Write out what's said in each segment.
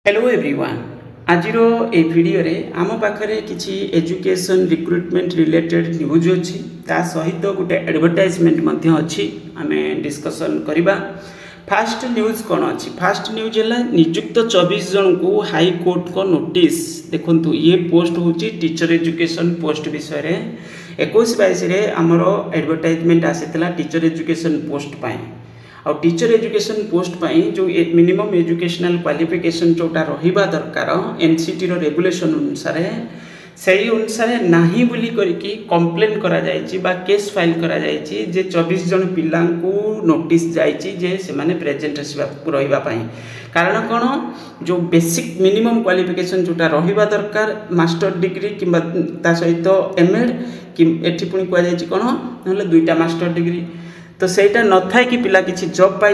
Hello everyone आज ए video रे आम पाखे किसी एजुकेशन रिक्रुटमेंट रिलेटेड न्यूज अच्छी ता सहित गोटे एडवर्टाइजमेंट अच्छी आम डिस्कसन करवा। फास्ट न्यूज कौन अच्छी? फास्ट न्यूज है निजुक्त 24 जन को हाई कोर्ट को नोटिस देखु। ये पोस्ट हूँ टीचर एजुकेशन पोस्ट विषय 21-22 आमर एडवर्टाइजमेंट आसाला टीचर एजुकेशन पोस्ट पाई। और टीचर एजुकेशन पोस्ट पाई जो मिनिमम एजुकेशनल क्वालिफिकेशन जोटा रहिबा दरकार एनसीटी रो रेगुलेशन अनुसार से अनुसार नाही बोली करके कंप्लेन करा जायछि बा केस फाइल करा जायछि जे 24 जन पिला को नोटिस जायछि जे से माने प्रेजेंट रहिबा पाई। कारण कौन जो बेसिक मिनिमम क्वालिफिकेशन जोटा रहिबा दरकार मास्टर डिग्री किंबा ता सहित एमएड कि एठी पुनी कुआ जायछि कौन नले दुईटा मास्टर डिग्री तो सेटा न था कि पिला किसी जॉब पाई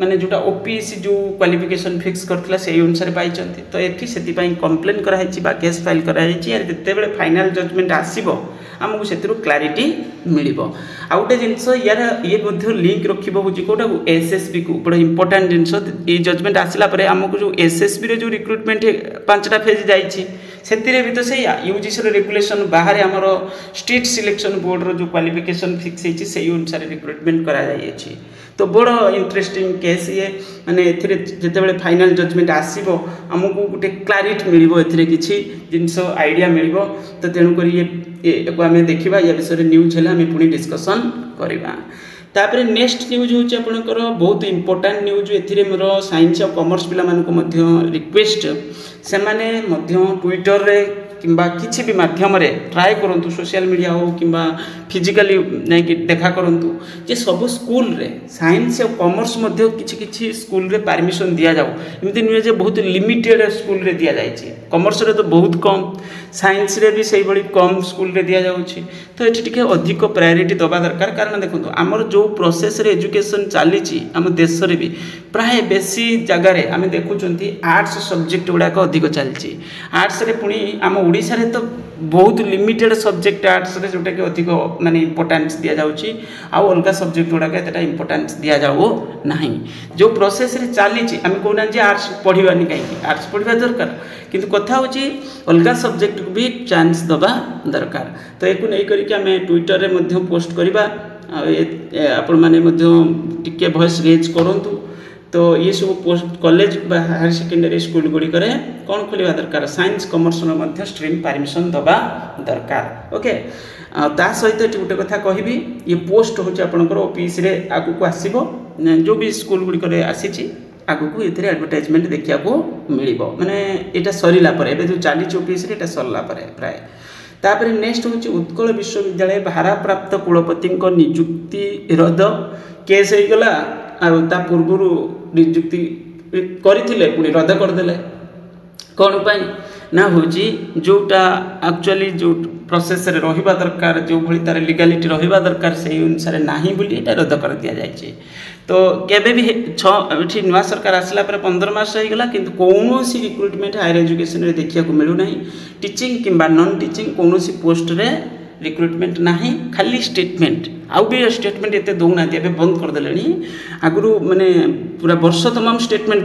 माने जोटा ओपीएससी जो क्वालिफिकेशन फिक्स करथिला से अनुसार पाई। तो एठी सेति पई कंप्लेन करा हैछि बा केस फाइल करा हैछि यार जते बेले फाइनल जजमेंट आसीबो हमकु सेतिरु क्लैरिटी मिलिबो। आ गोटे जिंस यार ये मध्ये लिंक रखिबो बुझी कोटा एसएसबी को बड़ा इंपोर्टेंट जिंस ए जजमेंट आसिला परे हमकु जो एसएसबी रे जो रिक्रुटमेंट 5टा फेज जाइछि सेतिरे भी तो से यूजीसी रेगुलेशन बाहर आमर स्टेट सिलेक्शन बोर्ड रो जो क्वालिफिकेशन फिक्स होइछि से अनुसार रिक्रुटमेंट करा जाइछि। तो बड़ इंटरेस्टिंग केस ये माने एथिरे जते बेले फाइनल जजमेंट आसीबो हमकु गोटे क्लैरिटी मिलिबो एथिरे किछि जिंस आइडिया मिलिबो। तो तेनु करी ये को हमें देखिबा या विषय न्यूज है हमें पुणी डिस्कसन करवा। तापर नेक्स्ट न्यूज हूँ आपंकर बहुत इंपोर्टेंट न्यूज एथिरे मोर साइंस और कॉमर्स पिला मानक मध्य रिक्वेस्ट से माने मध्य ट्विटर रे किंबा किसी भी माध्यम रे ट्राए करंतु सोशल मीडिया हो किंबा फिजिकली नहीं कि देखा करंतु जे सब स्कूल रे साइंस और कॉमर्स मध्य किछि स्कूल रे परमिशन दिया जाओ। एमती नुहे जे बहुत लिमिटेड स्कूल रे दिया जाइछि कॉमर्स रे तो बहुत कम साइंस रे भी सही बड़ी कम स्कूल रे दिया जाउछि। तो एठी टिके अधिक प्रायोरिटी दबा दरकार। कारण देखो आमर जो प्रोसेस रे एजुकेशन चली आम देश रे भी प्राय बेसी जगार आम देखुंत आर्ट्स सब्जेक्ट गुड़ाक अधिक चलती। आर्ट्स रे पुणी आम ओडिशा रे तो बहुत लिमिटेड सब्जेक्ट आर्ट्स रे जोटा कि अधिक माने इंपोर्टेंस दिया जाउछि आ अलग सब्जेक्ट गुड़ाक एतटा इंपोर्टेंस दिया जाओ नहीं। जो प्रोसेस रे चली आम कहना जे आर्ट्स पढ़ानी कहीं आर्ट्स पढ़ा दरकार किंतु कथा होची अलग सब्जेक्ट को भी चांस दबा दरकार। तो एक नहीं करके आम ट्विटर रे मध्य पोस्ट करवा आपण माने मध्य टिके वॉइस रेज करंतु। तो ये सब post college higher secondary school गुड़िक कौन खोल दरकार साइंस कॉमर्स स्ट्रीम परमिशन दबा दरकार। ओके ता सहित गोटे कथा कहबी ये पोस्ट हूँ आपंकर ऑफिस रे आगु को आसीबो जो भी स्कूल गुड़िक आसी आगु को ये एडवर्टाइजमेंट देखा मिल माने यहाँ सरला जो चली ऑफिस रे सरला प्राय। तापर नेक्स्ट हूँ उत्कल विश्वविद्यालय भारप्राप्त कुलपति निजुक्ति रद्द केस होगला आ पूर्व निजुक्ति करथिले पुणी रद्द करदेले कौन पाई ना हूँ जोटा एक्चुअली जो प्रोसेस रे रहिबा दरकार जो भली तार लीगलिटी रहिबा दरकार से अनुसार नाही बोली एटा रद्द कर दिया जायछि। तो केबे भी एठी नुआ सरकार आसला पर 15 मास होइगला किंतु कोनोसी रिक्रुटमेंट हायर एजुकेशन रे देखिया को मिलु नाही। टीचिंग किंबा नॉन टीचिंग कोनोसी पोस्ट रे रिक्रुटमेंट नाही खाली स्टेटमेंट आउ भी स्टेटमेंट एते दौना एबे बंद कर देलेनी। आगुरु माने पूरा वर्ष तमाम स्टेटमेंट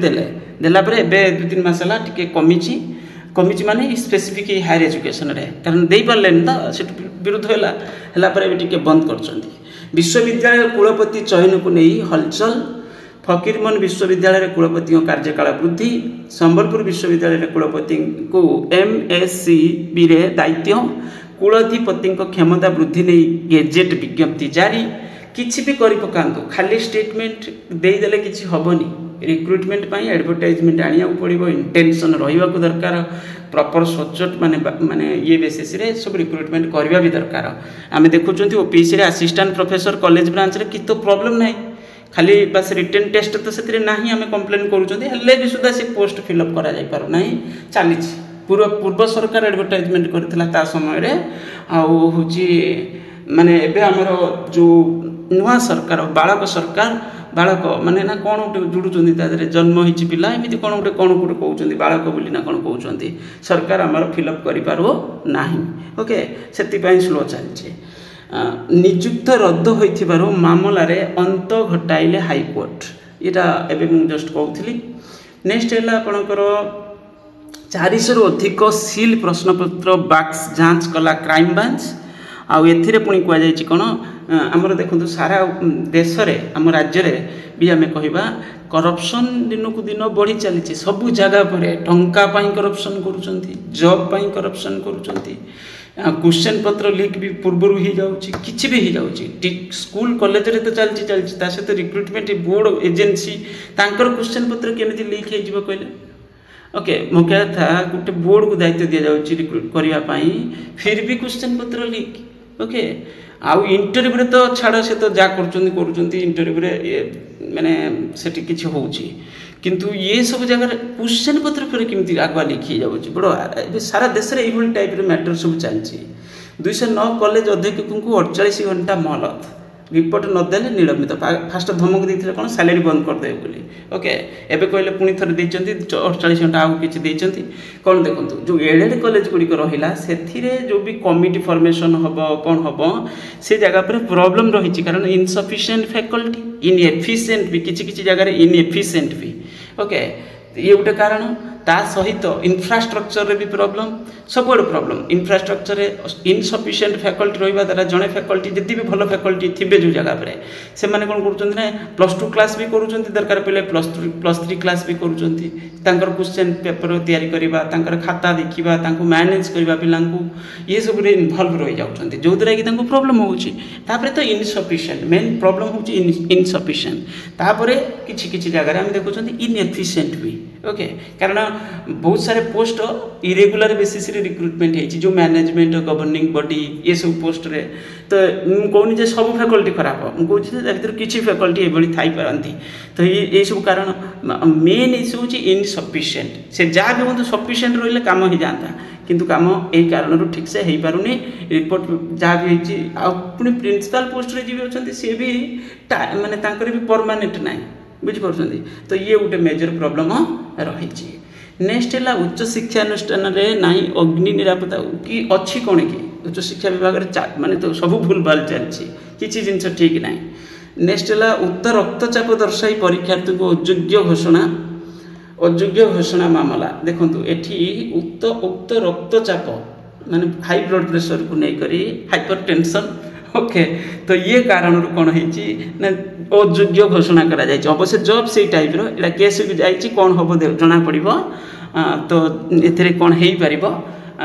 देला पर एबे 2-3 मास हला टिके कमिची माने स्पेसिफिक हायर एजुकेशन रे कारण देई पारलेन त से विरुद्ध होला पर एबे टिके बंद करछंती। विश्वविद्यालय कुलपति चयन को नहीं हलचल फकीरमोहन विश्वविद्यालय कुलपति कार्यकाल वृद्धि संबलपुर विश्वविद्यालय कुलपति को एमएससी बी रे दायित्व कुलाधिपति क्षमता वृद्धि नहीं गेजेट विज्ञप्ति जारी किसी भी करि पकांतु खाली स्टेटमेंट देदेले किसी हेनी रिक्रुटमेंट पाई एडवर्टाइजमेंट आनिया पड़ो इंटेंशन रहा दरकार प्रॉपर सचोट माने माने ये बेसिस रे सब रिक्रुटमेंट करवा भी दरकार। आम देखुं ओपीएससी रे असिस्टेंट प्रोफेसर कॉलेज ब्रांच रे कि तो प्रॉब्लम नहीं खाली बस रिटन टेस्ट तो से नहीं आम कंप्लेन करुँचे भी सुधा से पोस्ट फिलअप करा जाई पारु नहीं चली पूर्व सरकार एडवर्टाइजमेंट करता समय हूँ माने एबे हमर जो नुआ सरकार बालक माने ना कौन गोटे जोड़ुंट जन्म होती पिला एमती कौन गोटे कहते बालक बोली ना कौन कहते सरकार आमर फिलअप करना। ओके से स्लो चलती निजुक्त रद्द हो मामलें अंत घटाइले हाईकोर्ट यहाँ एवं जस्ट कहूली। नेक्स्ट है आपणकर 400 अधिक सिल प्रश्नपत्र बाक्स जांच कला क्राइम ब्रांच आउ एथिरे पुणी कुआ जायछि कोन हमर देखंतु सारा देश रे हम राज्य रे भी आमे कहबा करप्शन दिन को दिन बढ़ी चली सबू जगह पर टंका पाई करप्शन करुचंती जॉब पाई करप्शन करुचंती क्वेश्चन पत्र लीक भी पूर्व ही जाउची किछि भी ही जाउची स्कूल कॉलेज रे तो चलची ता सहित रिक्रुटमेंट बोर्ड एजेंसी तांकर क्वेश्चन पत्र केमिति लीक हे जिवो कहले ओके मो क्या था गोटे बोर्ड को दायित्व दि जाउची रिक्रुट करिया पाई फिर भी क्वेश्चन पत्र लीक ओके आउ इंटरव्यू रे तो छाड़ से तो जा करुचंती इंटरव्यू रे माने सेठी किछि होउची किंतु ये सब जगह क्वेश्चन पत्र पर केमती आगवा लिखी जाउची बड़ सारा देश रे एभली टाइप रे मैटर सब चलची 209 कॉलेज अध्यक्ष को 48 घंटा मोहलत रिपोर्ट नदेले निलंबित फास्ट धमक देइथिले कोन सैलरी बंद कर देबे बोली ओके एबे कहले पुनी थरे देइचंती 48 घंटा आउ किछि देइचंती कोन देखंतु जो एडेड कॉलेज गुडी को रहिला सेथिरे जो भी कमिटी फॉर्मेशन हबो कोन हबो से जगह पर प्रॉब्लम रहिछि कारण इनसफिशिएंट फैकल्टी इनएफिशिएंट भी किछि जगह रे इनएफिशिएंट भी ओके ये गोटे कारण ता सहित इंफ्रास्ट्रक्चर रे भी प्रॉब्लम सब प्रॉब्लम इंफ्रास्ट्रक्चर रे इनसफिशिएंट फैकल्टी रहिबा द्वारा जणे फैकल्टी जति भी भलो फैकल्टी थिबे जो जगह पर से माने कोन करूचंती ना +2 क्लास भी करूचंती दरकार पले +3 क्लास भी करूचंती तांकर क्वेश्चन पेपर तयारी करिबा तांकर खाता देखिबा तांको मैनेज करिबा पिलांको ये सब रे इन्वॉल्व रहि जाउचंती जो द्वारा कि तांको प्रॉब्लम होउची तापरे तो इनसफिशिएंट मेन प्रॉब्लम होउची इनसफिशिएंट तापरे किछि जगह रे हम देखुचंती इनएफिशिएंट भी ओके कारण बहुत सारे पोस्ट इरेगुलर बेसिस रे रिक्रुटमेंट हेची जो मैनेजमेंट गवर्निंग बॉडी ये सब पोस्ट रे तो कोनी जे सब फैकल्टी खराब हम कहू जे भीतर किछि फैकल्टी एबली थाई परंती तो ये सब कारण मेन इशू होची इनसफिशिएंट से जा भी होतो सफिशिएंट रहले काम ही जानता किंतु काम ए कारण रो ठीक से हेई पारुनी रिपोर्ट जा भी हेची आ पुनी प्रिंसिपल पोस्ट रे जीव अछंती से भी माने तांकर भी परमानेंट नाही बुझी परछंती तो ये गोटे मेजर प्रॉब्लम रही नेक्स्ट है उच्च शिक्षा अनुष्ठान रे नाही अग्नि निरापत्ता कि अच्छी कौन कि उच्च शिक्षा विभाग माने तो सब भूल भाल चलछि किछि जिनस ठीक नाही नेक्स्ट है उक्त रक्तचाप दर्शाई परीक्षार्थी को अयोग्य घोषणा मामला देखंतु एठी उक्त रक्तचाप माने हाई ब्लड प्रेशर को नै करी हाइपरटेंशन ओके तो ये कारण कौन है अयोग्य घोषणा करा जायछि अवश्य जॉब से टाइप रो एला केस जायछि कोन होबो जना पड़िबो तो एथरे कोन हेई परिबो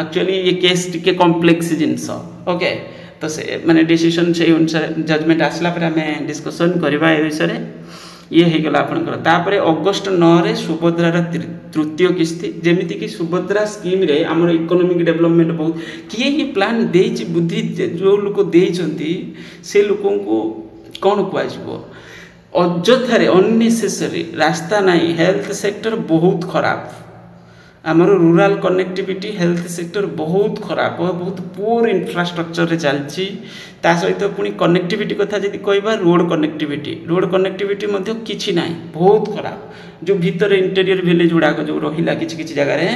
एक्चुअली ये केस टिके कॉम्प्लेक्स जिंस ओके तो से माने डिसीजन से अनुसार जजमेंट आसला पर हमें डिस्कशन करबा ए विषय ये हो गला आपनकर तापरे अगस्त 9 रे सुभद्रार तृतीय किस्ती जेमिति कि सुभद्रा स्कीम रे हमर इकोनॉमिक डेवलपमेंट बहुत किए ही प्लान देछि बुद्धि जो लोक देइचंती से लोकन को कोन कुआजिबो अଯଥାରେ अननेसेसरी रास्ता नहीं हेल्थ सेक्टर बहुत खराब आमर रूरल कनेक्टिविटी हेल्थ सेक्टर बहुत खराब बहुत पुअर इंफ्रास्ट्रक्चर रे चलची ता सहित पुनी कनेक्टिविटी कथा जदि कहबा रोड कनेक्टिविटी मध्य किछि नाही बहुत खराब जो भीतर इंटीरियर विलेज गुडा जो रहिला किछि जगह रे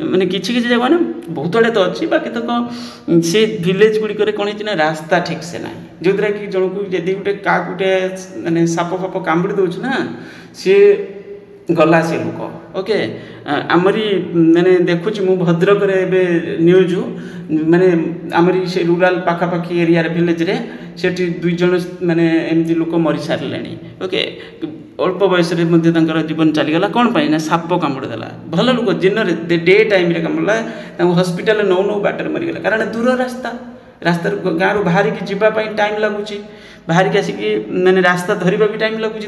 माने किछि जगह ना बहुत आड़े तो अछि बाकी तो से विलेज गुडी करे कोन हिना रास्ता ठीक से नाही जोद्रा कि जण को जदि गुटे का गुटे माने साप फाप कामड़ी दोछ ना से गला से लोक ओके आमरी माने देखुची मु भद्रक रे बे न्यूज माने आमरी से रूरल पाखापाखी एरिया रे विलेज रे सेठी दुई जण माने एमती लोक मरि सारलेनी ओके अल्प बयस रे मध्ये तांकर जीवन चली गला कोन पाई ना साप कामुड़ देला भल लोक दिन रे डे टाइम रे कामुला तांको हॉस्पिटल नौ बाटर मरि गला कारण दूर रास्ता गाँव रू बाहर की जीवा टाइम लगुच बाहर की आसिक मैंने रास्ता धरवा भी टाइम लगुच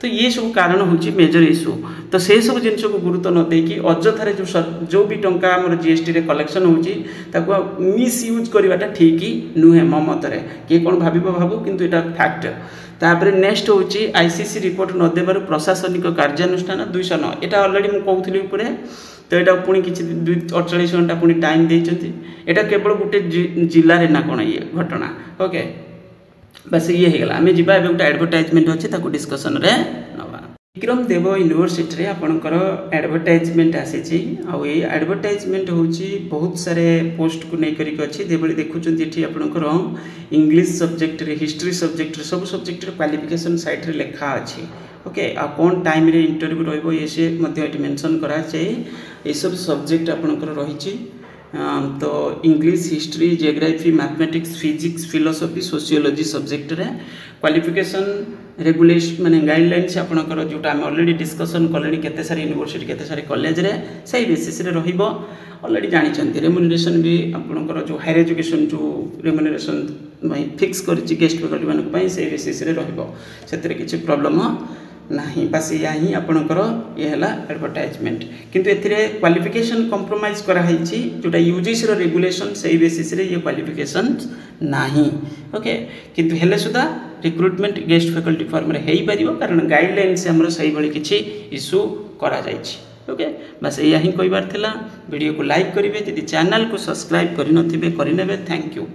तो ये सब कारण हूँ मेजर इश्यू तो से सब जिन को गुरुत्व न देकी अଯଥାରେ जो भी टंका आम जीएसटी रे कलेक्शन हो मिसयूज करवाटा ठीक नुहे मो मतरे किए कौन भावु किंतु एटा फैक्ट तापर नेक्स्ट हूँ आईसीसी रिपोर्ट न देवर प्रशासनिक कार्यानुष्ठान 209 एटा ऑलरेडी मुझे कहूली उपरे तो यहाँ पुणी कि 48 घंटा पुणी टाइम देती एटा केवल गोटे जिले में ना कौन ये घटना ओके बस ये हो गला आम जी गोटे एडवर्टाइजमेंट अच्छे डिस्कसन रे नवा विक्रम देव यूनिवर्सिटी रे आपणकर एडवर्टाइजमेंट आसी एडवर्टाइजमेंट हूँ बहुत सारे पोस्ट को लेकर अच्छी जो देखुं आपणकर इंग्लिश सब्जेक्ट रे हिस्ट्री सब्जेक्ट सब सब्जेक्ट क्वालिफिकेशन साइट रे लिखा अच्छी ओके आ कौन टाइम रे इंटरव्यू रही ये सी मेंशन कराए ये सब सब्जेक्ट आपणकर रही। तो English, history, geography, mathematics, physics, philosophy, sociology subject रे क्वालिफिकेशन रेगुलेशन माने गाइडलाइंस आपणकर जोटा आम ऑलरेडी डिस्कसन कले केते सारी यूनिवर्सिटी केते सारी कॉलेज रे सही बेसिस रे रहिबो। ऑलरेडी जानी रेम्यूनरेशन भी आपणकर जो हायर एजुकेशन जो रेम्यूनरेशन फिक्स करिछि गेस्ट फैकल्टी मानक पई सही बेसिस रे रहिबो, सेतरे किछि प्रॉब्लम नहीं। बस या ही आपणकर ये है एडवर्टाइजमेंट, किंतु एथिरे क्वालिफिकेशन कंप्रोमाइज करा हिची जोटा यूजीसी रो रेगुलेशन सही बेसिस रे ये क्वालिफिकेशन नहीं। ओके, किंतु हेले सुधा रिक्रुटमेंट गेस्ट फैकल्टी फॉर्म रे हेई परिबो, कारण गाइडलाइन से हमरो सही भली किछि इशू करा जायछि। ओके, बस यही कहबार थिला। वीडियो को लाइक करिवे, यदि चैनल को सब्सक्राइब करि नथिबे करि नेबे। Thank you.